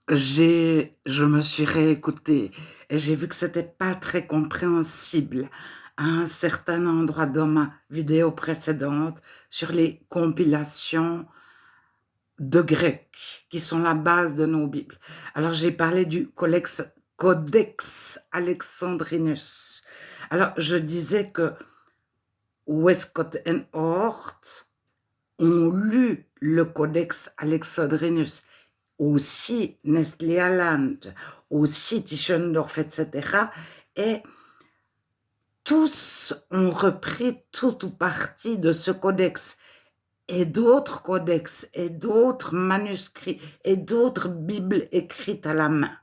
Je me suis réécoutée et j'ai vu que c'était pas très compréhensible à un certain endroit dans ma vidéo précédente sur les compilations de grec qui sont la base de nos Bibles. Alors j'ai parlé du Codex Alexandrinus. Alors je disais que Westcott et Hort ont lu le Codex Alexandrinus, aussi Nestlé Aland, aussi Tischendorf, etc. Et tous ont repris tout ou partie de ce codex et d'autres codex et d'autres manuscrits et d'autres Bibles écrites à la main.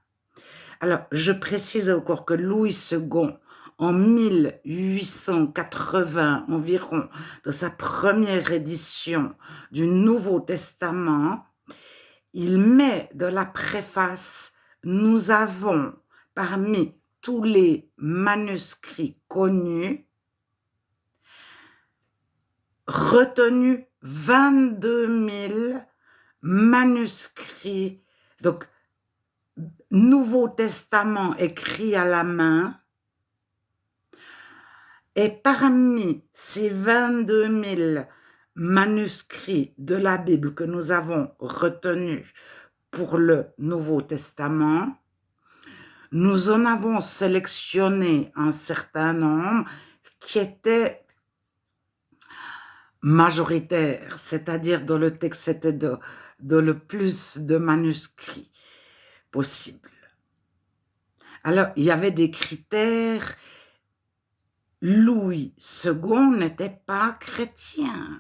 Alors, je précise encore que Louis II, en 1880 environ, de sa première édition du Nouveau Testament, il met de la préface « Nous avons, parmi tous les manuscrits connus, retenu 22 000 manuscrits, donc Nouveau Testament écrit à la main, et parmi ces 22 000 manuscrits de la Bible que nous avons retenus pour le Nouveau Testament, nous en avons sélectionné un certain nombre qui étaient majoritaires, c'est-à-dire dont le texte était de le plus de manuscrits possible. Alors, il y avait des critères. Louis II n'était pas chrétien.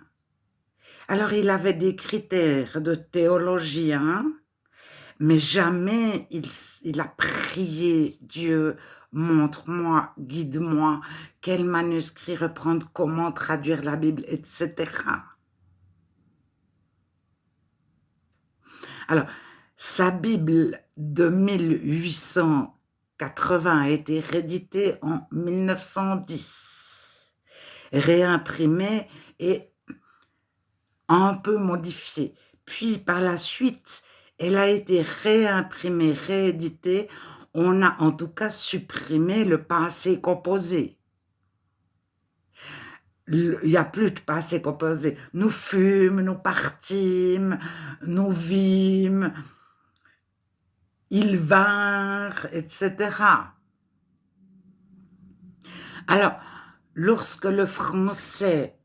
Alors, il avait des critères de théologien, mais jamais il a prié Dieu, montre-moi, guide-moi, quel manuscrit reprendre, comment traduire la Bible, etc. Alors, sa Bible de 1880 a été rééditée en 1910, réimprimée et un peu modifiée. Puis, par la suite, elle a été réimprimée, rééditée. On a en tout cas supprimé le passé composé. Il n'y a plus de passé composé. Nous fûmes, nous partîmes, nous vîmes, ils vinrent, etc. Alors, lorsque le français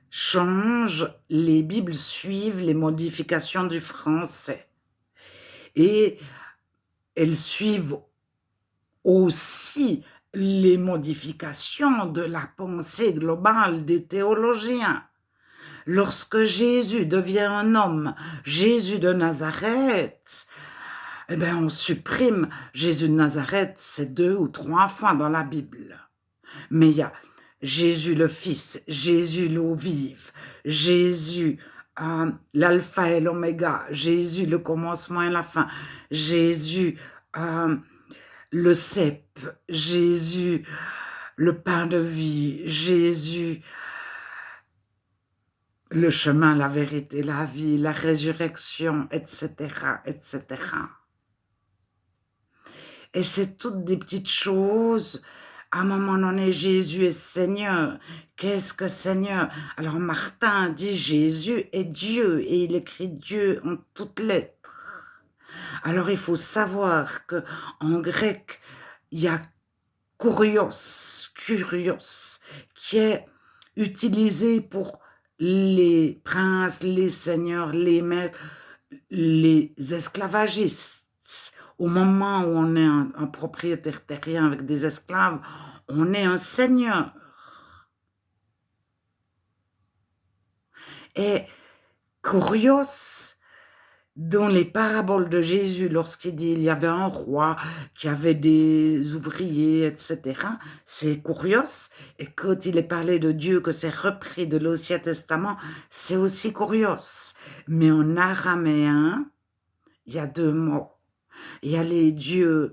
change, les Bibles suivent les modifications du français. Et elles suivent aussi les modifications de la pensée globale des théologiens. Lorsque Jésus devient un homme, Jésus de Nazareth, eh bien, on supprime Jésus de Nazareth, c'est 2 ou 3 fois dans la Bible. Mais il y a Jésus le Fils, Jésus l'eau vive, Jésus l'alpha et l'oméga, Jésus le commencement et la fin, Jésus le cep, Jésus le pain de vie, Jésus le chemin, la vérité, la vie, la résurrection, etc., etc. Et c'est toutes des petites choses. À un moment donné, Jésus est Seigneur. Qu'est-ce que Seigneur? Alors Martin dit Jésus est Dieu et il écrit Dieu en toutes lettres. Alors il faut savoir que en grec, il y a kurios, qui est utilisé pour les princes, les seigneurs, les maîtres, les esclavagistes. Au moment où on est un propriétaire terrien avec des esclaves, on est un seigneur. Et kurios, dans les paraboles de Jésus, lorsqu'il dit il y avait un roi qui avait des ouvriers, etc., c'est kurios. Et quand il est parlé de Dieu, que c'est repris de l'Ancien Testament, c'est aussi kurios. Mais en araméen, il y a 2 mots. Il y a les dieux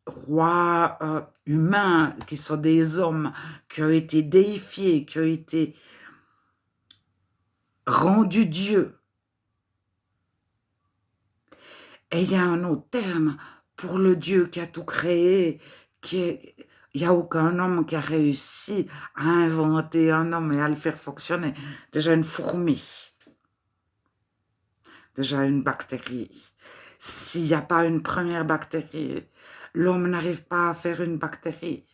rois humains, qui sont des hommes, qui ont été déifiés, qui ont été rendus dieux. Et il y a un autre terme pour le Dieu qui a tout créé, il n'y a aucun homme qui a réussi à inventer un homme et à le faire fonctionner. Déjà une fourmi, déjà une bactérie. S'il n'y a pas une première bactérie, l'homme n'arrive pas à faire une bactérie.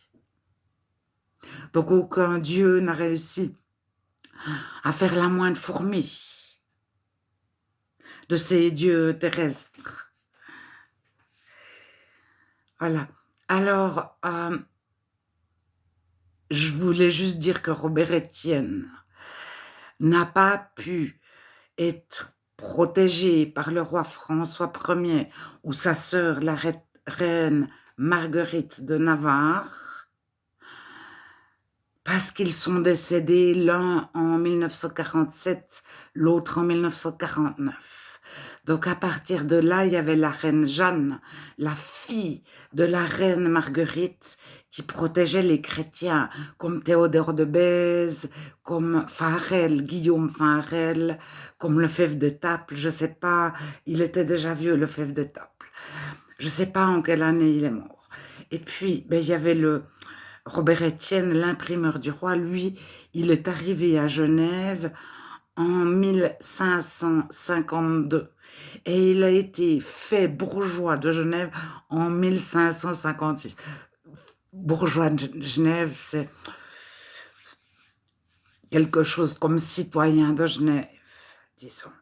Donc aucun Dieu n'a réussi à faire la moindre fourmi de ces dieux terrestres. Voilà. Alors, je voulais juste dire que Robert Estienne n'a pas pu être protégé par le roi François Ier ou sa sœur, la reine Marguerite de Navarre, parce qu'ils sont décédés l'un en 1947, l'autre en 1949. Donc à partir de là, il y avait la reine Jeanne, la fille de la reine Marguerite, qui protégeait les chrétiens, comme Théodore de Bèze, comme Farel, Guillaume Farel, comme Lefebvre d'Étaples, je ne sais pas, il était déjà vieux, Lefebvre d'Étaples. Je ne sais pas en quelle année il est mort. Et puis, ben, il y avait le Robert Estienne, l'imprimeur du roi, lui, il est arrivé à Genève en 1552 et il a été fait bourgeois de Genève en 1556. Bourgeois de Genève, c'est quelque chose comme citoyen de Genève, disons.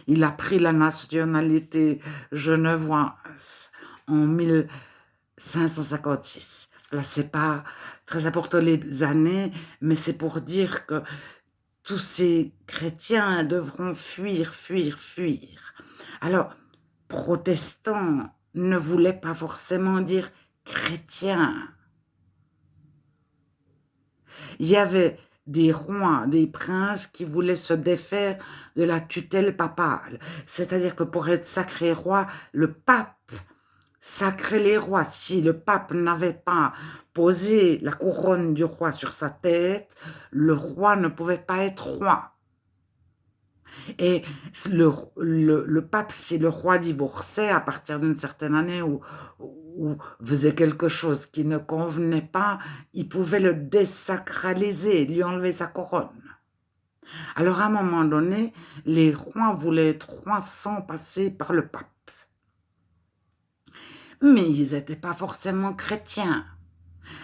Il a pris la nationalité genevoise en 1556. Là, c'est pas très important les années, mais c'est pour dire que tous ces chrétiens devront fuir, fuir, fuir. Alors, protestant ne voulait pas forcément dire chrétien. Il y avait des rois, des princes qui voulaient se défaire de la tutelle papale. C'est-à-dire que pour être sacré roi, le pape sacrait les rois. Si le pape n'avait pas posé la couronne du roi sur sa tête, le roi ne pouvait pas être roi. Et le pape, si le roi divorçait à partir d'une certaine année ou faisait quelque chose qui ne convenait pas, il pouvait le désacraliser, lui enlever sa couronne. Alors à un moment donné, les rois voulaient être rois sans passer par le pape. Mais ils n'étaient pas forcément chrétiens.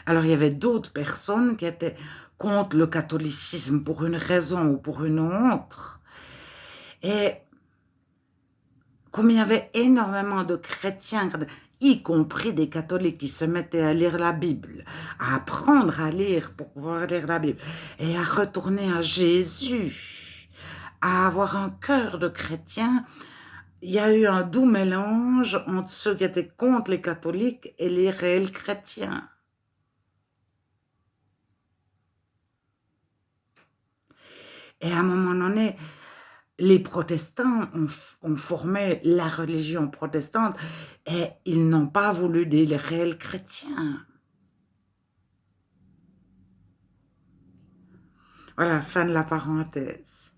Alors il y avait d'autres personnes qui étaient contre le catholicisme pour une raison ou pour une autre. Et comme il y avait énormément de chrétiens, y compris des catholiques qui se mettaient à lire la Bible, à apprendre à lire pour pouvoir lire la Bible, et à retourner à Jésus, à avoir un cœur de chrétien, il y a eu un doux mélange entre ceux qui étaient contre les catholiques et les réels chrétiens. Et à un moment donné, les protestants ont formé la religion protestante et ils n'ont pas voulu des réels chrétiens. Voilà, fin de la parenthèse.